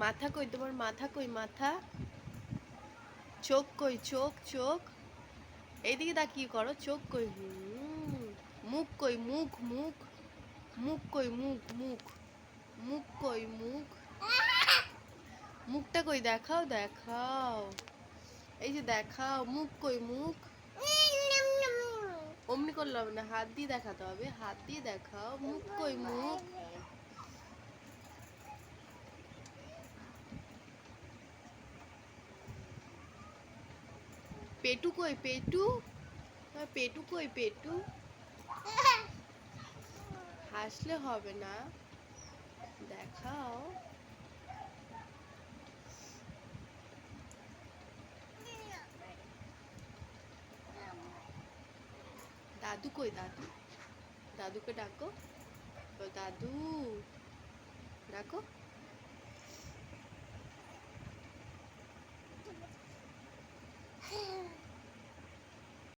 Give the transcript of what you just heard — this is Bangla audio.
মাথা কই তোমার? মাথা কই? মাথা। চোখ কই? চোখ চোখ এইদিকে তাকিয়ে করো। চোখ কই? মুখ কই? মুখ মুখ মুখ কই? মুখ মুখ মুখ কই? মুখ মুখটা কই? দেখাও দেখাও। এই যে দেখাও। মুখ কই? মুখ অমনি করলে হবে না, হাত দিয়ে দেখাতে হবে। হাত দিয়ে দেখাও। মুখ কই? মুখ পেটু কই? পেটু পেটু কই? পেটু হাসলে হবে না, দেখাও। দাদু কই? দাদু দাদুকে ডাকো। দাদু ডাকো।